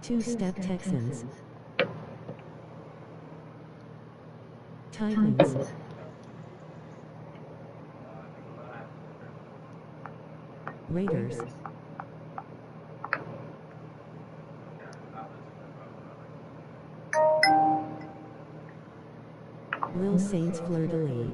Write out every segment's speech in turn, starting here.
Two-step Texans. Titans. Raiders. Lil Saints Fleur-de-Lis.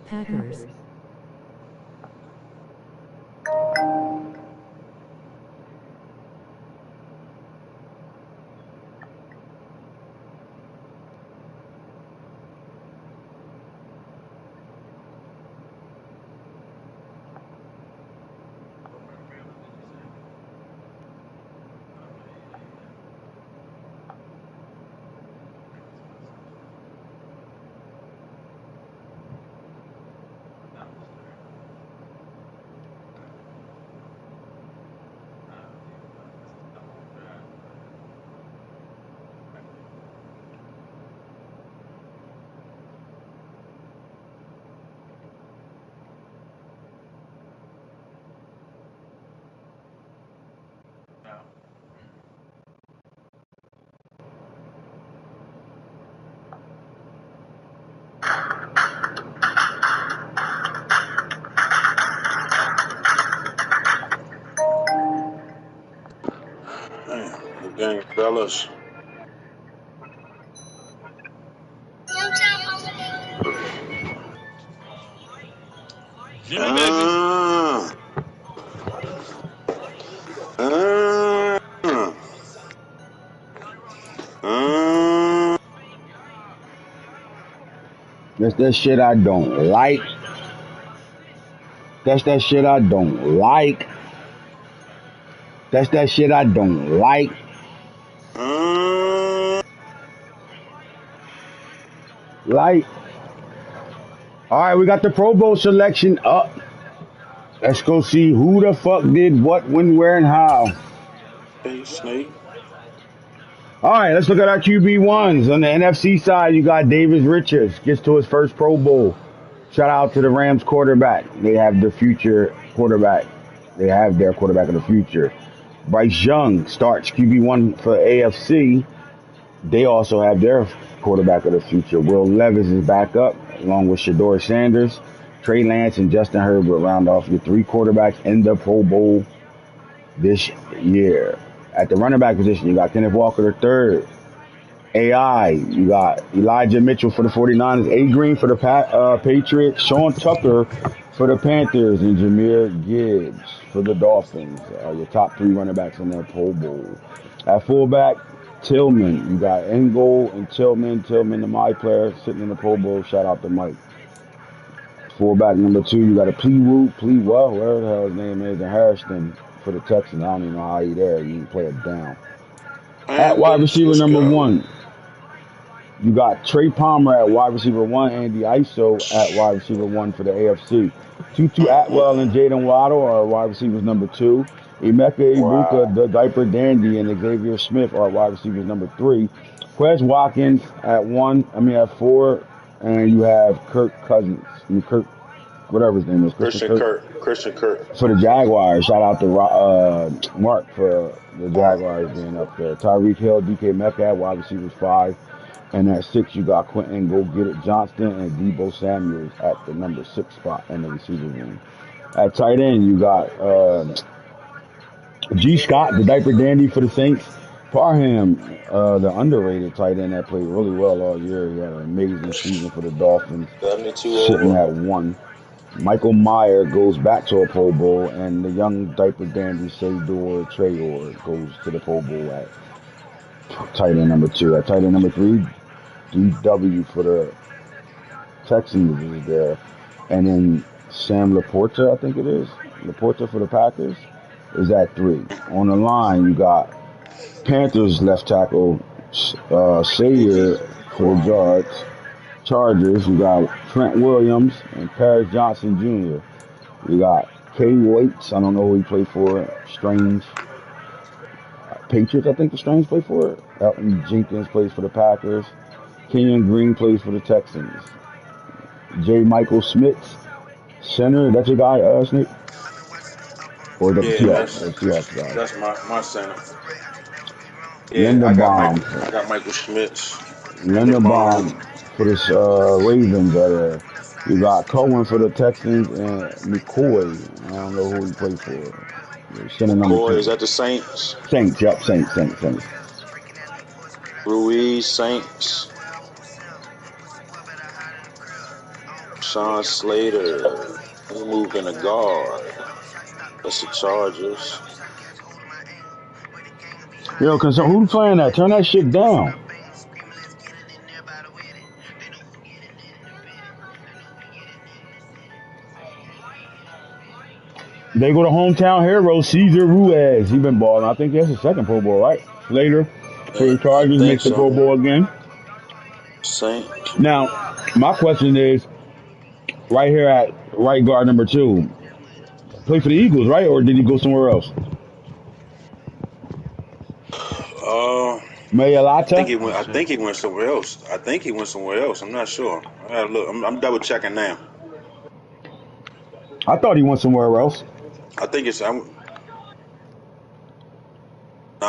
Packers. Good game, fellas. Jimmy, baby. That's that shit I don't like. That's that shit I don't like. That's that shit I don't like. Like, all right, we got the Pro Bowl selection up. Let's go see who the fuck did what, when, where, and how. Hey, Snake. All right, let's look at our QB1s. On the NFC side, you got Davis Richards. Gets to his first Pro Bowl. Shout out to the Rams quarterback. They have the future quarterback. They have their quarterback of the future. Bryce Young starts QB1 for AFC. They also have their quarterback of the future. Will Levis is back up, along with Shador Sanders. Trey Lance and Justin Herbert round off your three quarterbacks in the Pro Bowl this year. At the running back position, you got Kenneth Walker III. AI, you got Elijah Mitchell for the 49ers. A. Green for the Patriots. Sean Tucker for the Panthers. And Jahmyr Gibbs for the Dolphins. Your top three running backs in their Pro Bowl. At fullback, Tillman. You got Engel and Tillman. Tillman, the my player, sitting in the Pro Bowl. Shout out to Mike. Fullback number 2, you got a Plewa, whatever the hell his name is, and Harrison for the Texans. I don't even know how he there. You can play it down. At wide receiver number 1, you got Trey Palmer at wide receiver 1, Andy Iso at wide receiver 1 for the AFC. Tutu Atwell and Jaden Waddle are wide receivers number 2. Emeka Ibuka, the Diaper Dandy, and Xavier Smith are wide receivers number 3. Quez Watkins at 4, and you have Kirk Cousins. Whatever his name is. Christian Kirk. For the Jaguars. Shout out to Mark for the Jaguars being up there. Tyreek Hill, DK Metcalf, wide receivers 5. And at 6, you got Quentin Go-Get-It Johnston and Deebo Samuels at the number 6 spot in the receiver room. At tight end, you got G. Scott, the Diaper Dandy for the Saints. Parham, the underrated tight end that played really well all year. He had an amazing season for the Dolphins. 72 sitting over. at 1. Michael Meyer goes back to a Pro Bowl, and the young diaper dandy Sador Trayor goes to the Pro Bowl at tight end number 2. At tight end number 3, DW for the Texans is there. And then Sam Laporta, I think it is. Laporta for the Packers is at 3. On the line, you got Panthers left tackle Sayer for the Chargers. You got Trent Williams and Paris Johnson Jr. You got Kay Waits. I don't know who he played for. Strange. Patriots, I think the Strange played for. Elton Jenkins plays for the Packers. Kenyon Green plays for the Texans. J. Michael Smith, center. That's your guy, Snake? Or the Yeah, Seahawks guy? that's my center. Yeah, Linderbaum. I got Michael Schmitz. Linderbaum for the Ravens are there. You got Cohen for the Texans and McCoy. I don't know who he played for. Center number Boy, 2. is that the Saints? Saints, yep, Saints. Ruiz, Saints. Sean Slater, he moved in the guard. That's the Chargers. Yo, who's playing that? Turn that shit down. They go to hometown hero Cesar Ruiz. He been balling. I think that's his second Pro Bowl, right? Slater for the Chargers makes the Pro Bowl again. Saints. Now, my question is, right here at right guard number 2, play for the Eagles, right? Or did he go somewhere else? Mayalata? I think he went somewhere else. I'm not sure. I gotta look. I'm double checking now. I thought he went somewhere else. I think it's. Nah,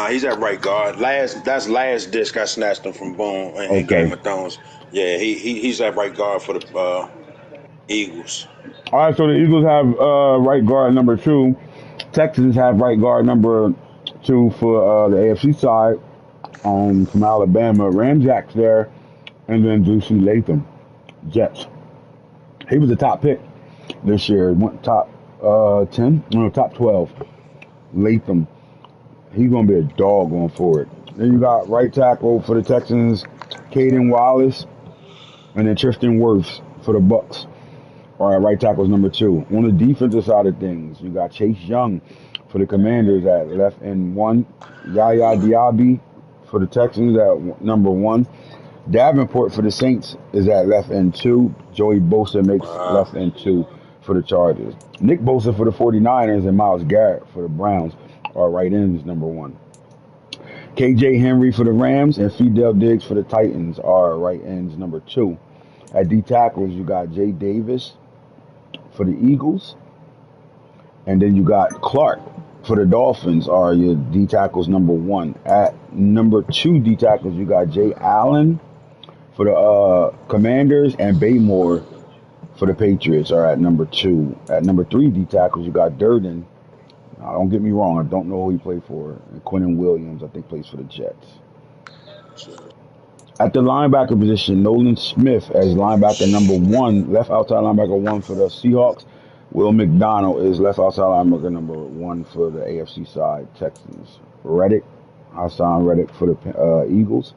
he's at right guard. That's last disc I snatched him from Boone in Game of Thrones. Yeah, he's at right guard for the Eagles. All right, so the Eagles have right guard number 2. Texans have right guard number 2 for the AFC side. From Alabama, Ramjack's there, and then Juicy Latham, Jets. He was a top pick this year. Went top 10, no, top 12. Latham, he's gonna be a dog going forward. Then you got right tackle for the Texans, Caden Wallace, and then Tristan Wirfs for the Bucks. All right, right tackle is number 2. On the defensive side of things, you got Chase Young for the Commanders at left end 1, Yaya Diaby for the Texans at number 1. Davenport for the Saints is at left end 2. Joey Bosa makes left end 2 for the Chargers. Nick Bosa for the 49ers and Myles Garrett for the Browns are right ends number 1. KJ Henry for the Rams and Fidel Diggs for the Titans are right ends number 2. At D tackles, you got Jay Davis for the Eagles. And then you got Clark for the Dolphins are your D tackles number 1. At number 2 D tackles, you got Jay Allen for the Commanders and Baymore for the Patriots are at number 2. At number 3 D tackles, you got Durden. Now, don't get me wrong, I don't know who he played for. And Quinnen Williams, I think, plays for the Jets. At the linebacker position, Nolan Smith as linebacker number 1, left outside linebacker 1 for the Seahawks. Will McDonald is left outside linebacker number 1 for the AFC side, Texans. Hassan Reddick for the Eagles,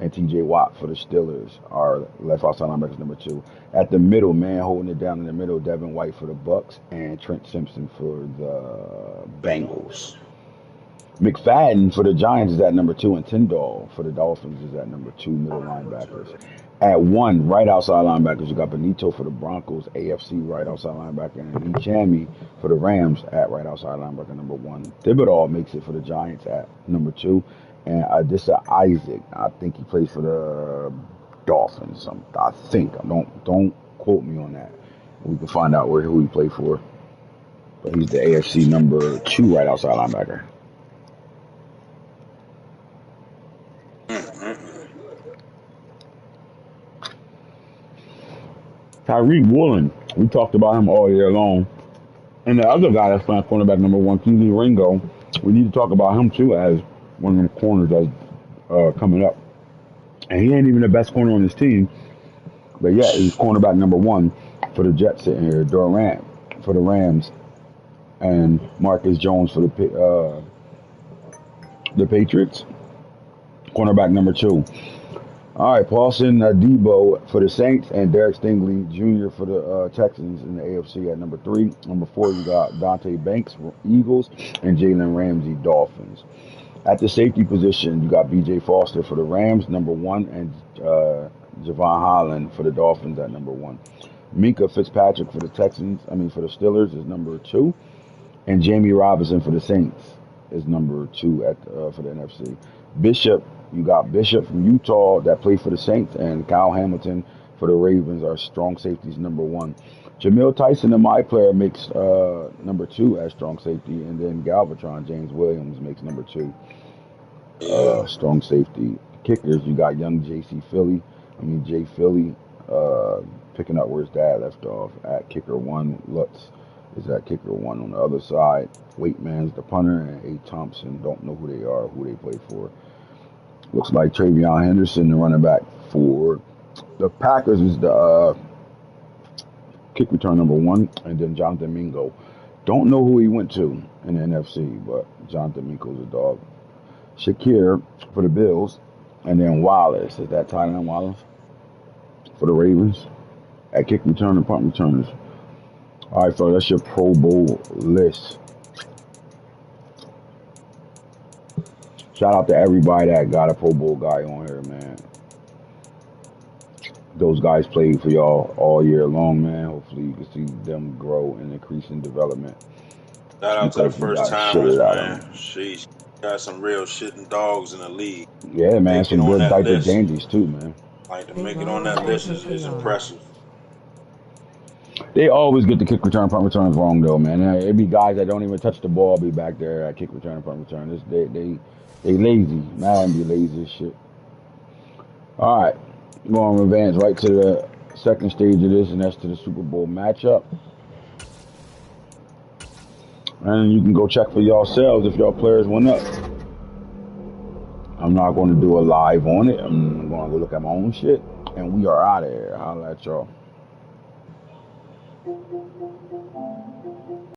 and TJ Watt for the Steelers are left outside linebackers number 2. At the middle, man holding it down in the middle, Devin White for the Bucks and Trent Simpson for the Bengals. McFadden for the Giants is at number 2, and Tyndall for the Dolphins is at number 2 middle linebackers. At 1, right outside linebackers, you got Benito for the Broncos, AFC right outside linebacker, and Ichami for the Rams at right outside linebacker number 1. Thibodeau makes it for the Giants at number 2, and Adisa Isaac, I think he plays for the Dolphins. I think. Don't quote me on that. We can find out who he played for, but he's the AFC number 2 right outside linebacker. Tyreek Woolen, we talked about him all year long. And the other guy that's playing cornerback number 1, Keely Ringo, we need to talk about him too as one of the corners that's coming up. And he ain't even the best corner on his team. But yeah, he's cornerback number 1. for the Jets sitting here. Durant for the Rams, and Marcus Jones for the Patriots. Cornerback number 2. All right, Paulson Debo for the Saints and Derek Stingley Jr. for the Texans in the AFC at number 3. Number 4, you got Dante Banks for Eagles and Jalen Ramsey Dolphins. At the safety position, you got B.J. Foster for the Rams, number 1, and Javon Holland for the Dolphins at number 1. Minka Fitzpatrick for the for the Steelers is number 2, and Jamie Robinson for the Saints is number 2 for the NFC. Bishop, you got Bishop from Utah that played for the Saints, and Kyle Hamilton for the Ravens are strong safeties number 1. Jamil Tyson, the my player, makes number 2 as strong safety, and then Galvatron James Williams makes number 2 Yeah. strong safety. Kickers, you got young Jay Philly, picking up where his dad left off at kicker 1. Lutz is at kicker 1 on the other side. Waitman's the punter, and A. Thompson, don't know who they are, who they play for. Looks like Travion Henderson, the running back for the Packers, is the kick return number 1, and then Jonathan Mingo. Don't know who he went to in the NFC, but Jonathan Mingo's a dog. Shakir for the Bills, and then Wallace, is that Tylen Wallace for the Ravens at kick return and punt returners. All right, so that's your Pro Bowl list. Shout out to everybody that got a Pro Bowl guy on here, man. Those guys played for y'all all year long, man. Hopefully you can see them grow and increase in development. Shout out to the Because we first got shit timers, out of man. them. Sheesh. Got some real shitting dogs in the league. Yeah, man, Make it some on good that diaper list. dandies too, man. Like to They make it on love the that list diaper is PR. impressive. They always get the kick return, punt returns wrong though, man. It be guys that don't even touch the ball be back there at kick return and punt return. They lazy. Madden be lazy as shit. All right, going to advance right to the second stage of this, and that's to the Super Bowl matchup. And you can go check for yourselves if y'all players went up. I'm not going to do a live on it. I'm going to go look at my own shit, and we are out of here. Holla at y'all.